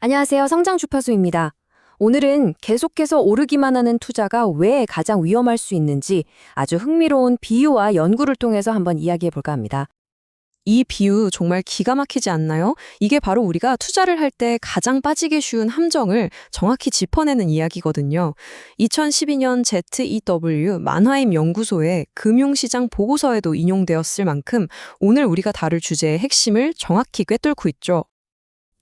안녕하세요. 성장주파수입니다. 오늘은 계속해서 오르기만 하는 투자가 왜 가장 위험할 수 있는지 아주 흥미로운 비유와 연구를 통해서 한번 이야기해 볼까 합니다. 이 비유 정말 기가 막히지 않나요? 이게 바로 우리가 투자를 할 때 가장 빠지기 쉬운 함정을 정확히 짚어내는 이야기거든요. 2012년 ZEW 만하임 연구소의 금융시장 보고서에도 인용되었을 만큼 오늘 우리가 다룰 주제의 핵심을 정확히 꿰뚫고 있죠.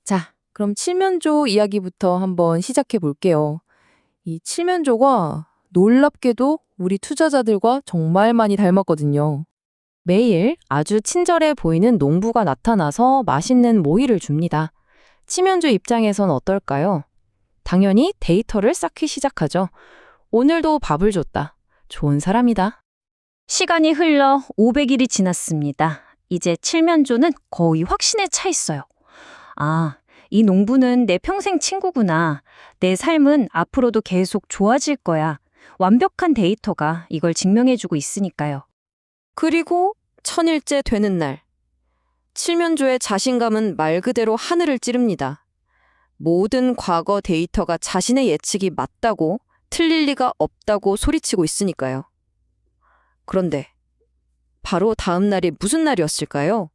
자, 그럼 칠면조 이야기부터 한번 시작해 볼게요. 이 칠면조가 놀랍게도 우리 투자자들과 정말 많이 닮았거든요. 매일 아주 친절해 보이는 농부가 나타나서 맛있는 모이를 줍니다. 칠면조 입장에선 어떨까요? 당연히 데이터를 쌓기 시작하죠. 오늘도 밥을 줬다. 좋은 사람이다. 시간이 흘러 500일이 지났습니다. 이제 칠면조는 거의 확신에 차 있어요. 아, 이 농부는 내 평생 친구구나. 내 삶은 앞으로도 계속 좋아질 거야. 완벽한 데이터가 이걸 증명해주고 있으니까요. 그리고 천일째 되는 날, 칠면조의 자신감은 말 그대로 하늘을 찌릅니다. 모든 과거 데이터가 자신의 예측이 맞다고, 틀릴 리가 없다고 소리치고 있으니까요. 그런데 바로 다음 날이 무슨 날이었을까요?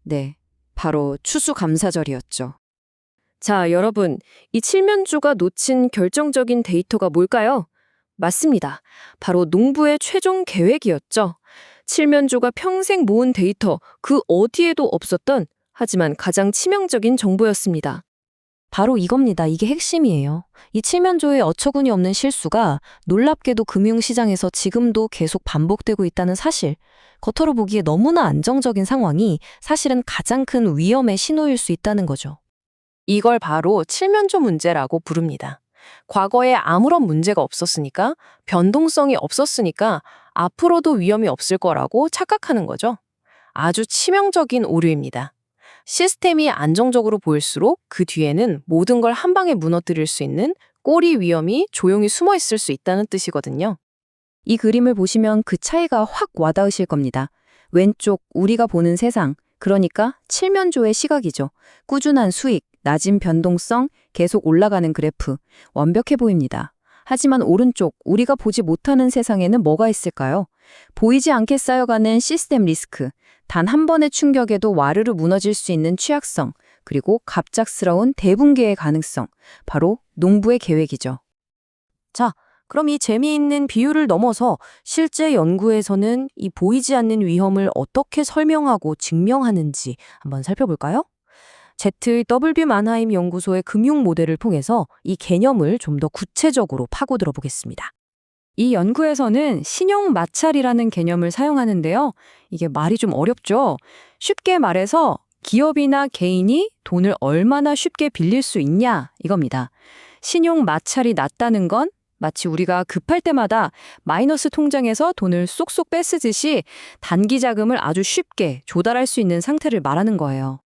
네, 바로 추수감사절이었죠. 자, 여러분, 이 칠면조가 놓친 결정적인 데이터가 뭘까요? 맞습니다. 바로 농부의 최종 계획이었죠. 칠면조가 평생 모은 데이터, 그 어디에도 없었던, 하지만 가장 치명적인 정보였습니다. 바로 이겁니다. 이게 핵심이에요. 이 칠면조의 어처구니 없는 실수가 놀랍게도 금융시장에서 지금도 계속 반복되고 있다는 사실. 겉으로 보기에 너무나 안정적인 상황이 사실은 가장 큰 위험의 신호일 수 있다는 거죠. 이걸 바로 칠면조 문제라고 부릅니다. 과거에 아무런 문제가 없었으니까, 변동성이 없었으니까 앞으로도 위험이 없을 거라고 착각하는 거죠. 아주 치명적인 오류입니다. 시스템이 안정적으로 보일수록 그 뒤에는 모든 걸 한 방에 무너뜨릴 수 있는 꼬리 위험이 조용히 숨어 있을 수 있다는 뜻이거든요. 이 그림을 보시면 그 차이가 확 와닿으실 겁니다. 왼쪽 우리가 보는 세상, 그러니까 칠면조의 시각이죠. 꾸준한 수익, 낮은 변동성, 계속 올라가는 그래프, 완벽해 보입니다. 하지만 오른쪽 우리가 보지 못하는 세상에는 뭐가 있을까요? 보이지 않게 쌓여가는 시스템 리스크, 단 한 번의 충격에도 와르르 무너질 수 있는 취약성, 그리고 갑작스러운 대붕괴의 가능성, 바로 농부의 계획이죠. 자, 그럼 이 재미있는 비유를 넘어서 실제 연구에서는 이 보이지 않는 위험을 어떻게 설명하고 증명하는지 한번 살펴볼까요? ZW 만하임 연구소의 금융 모델을 통해서 이 개념을 좀 더 구체적으로 파고들어 보겠습니다. 이 연구에서는 신용 마찰이라는 개념을 사용하는데요. 이게 말이 좀 어렵죠? 쉽게 말해서 기업이나 개인이 돈을 얼마나 쉽게 빌릴 수 있냐 이겁니다. 신용 마찰이 낮다는 건 마치 우리가 급할 때마다 마이너스 통장에서 돈을 쏙쏙 뺏으듯이 단기 자금을 아주 쉽게 조달할 수 있는 상태를 말하는 거예요.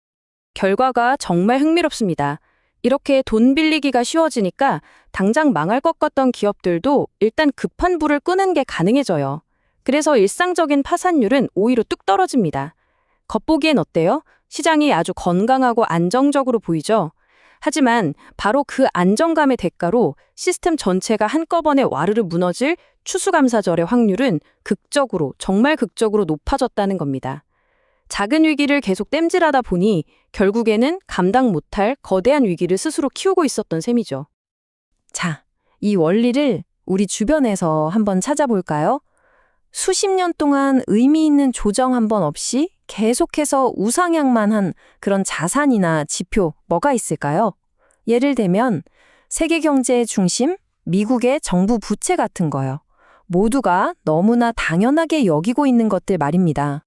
결과가 정말 흥미롭습니다. 이렇게 돈 빌리기가 쉬워지니까 당장 망할 것 같던 기업들도 일단 급한 불을 끄는 게 가능해져요. 그래서 일상적인 파산율은 오히려 뚝 떨어집니다. 겉보기엔 어때요? 시장이 아주 건강하고 안정적으로 보이죠? 하지만 바로 그 안정감의 대가로 시스템 전체가 한꺼번에 와르르 무너질 추수감사절의 확률은 극적으로, 정말 극적으로 높아졌다는 겁니다. 작은 위기를 계속 땜질하다 보니 결국에는 감당 못할 거대한 위기를 스스로 키우고 있었던 셈이죠. 자, 이 원리를 우리 주변에서 한번 찾아볼까요? 수십 년 동안 의미 있는 조정 한 번 없이 계속해서 우상향만 한 그런 자산이나 지표 뭐가 있을까요? 예를 들면 세계 경제의 중심, 미국의 정부 부채 같은 거요. 모두가 너무나 당연하게 여기고 있는 것들 말입니다.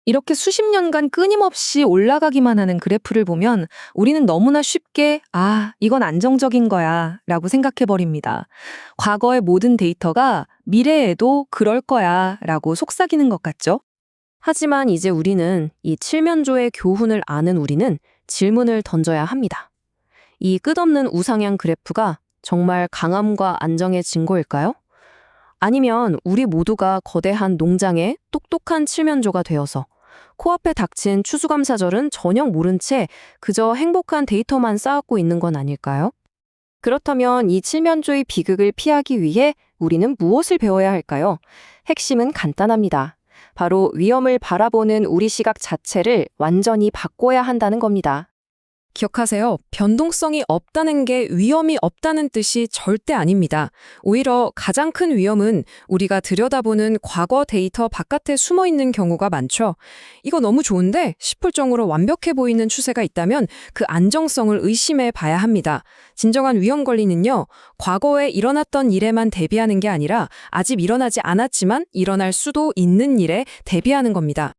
이렇게 수십 년간 끊임없이 올라가기만 하는 그래프를 보면 우리는 너무나 쉽게 이건 안정적인 거야 라고 생각해버립니다. 과거의 모든 데이터가 미래에도 그럴 거야 라고 속삭이는 것 같죠? 하지만 이제 우리는 이 칠면조의 교훈을 아는 우리는 질문을 던져야 합니다. 이 끝없는 우상향 그래프가 정말 강함과 안정의 증거일까요? 아니면 우리 모두가 거대한 농장의 똑똑한 칠면조가 되어서 코앞에 닥친 추수감사절은 전혀 모른 채 그저 행복한 데이터만 쌓았고 있는 건 아닐까요? 그렇다면 이 칠면조의 비극을 피하기 위해 우리는 무엇을 배워야 할까요? 핵심은 간단합니다. 바로 위험을 바라보는 우리 시각 자체를 완전히 바꿔야 한다는 겁니다. 기억하세요. 변동성이 없다는 게 위험이 없다는 뜻이 절대 아닙니다. 오히려 가장 큰 위험은 우리가 들여다보는 과거 데이터 바깥에 숨어 있는 경우가 많죠. 이거 너무 좋은데 싶을 정도로 완벽해 보이는 추세가 있다면 그 안정성을 의심해 봐야 합니다. 진정한 위험 관리는요, 과거에 일어났던 일에만 대비하는 게 아니라 아직 일어나지 않았지만 일어날 수도 있는 일에 대비하는 겁니다.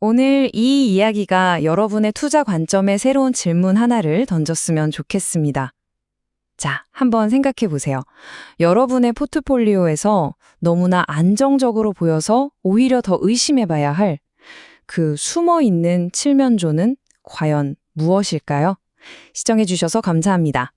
오늘 이 이야기가 여러분의 투자 관점에 새로운 질문 하나를 던졌으면 좋겠습니다. 자, 한번 생각해 보세요. 여러분의 포트폴리오에서 너무나 안정적으로 보여서 오히려 더 의심해 봐야 할 그 숨어 있는 칠면조는 과연 무엇일까요? 시청해 주셔서 감사합니다.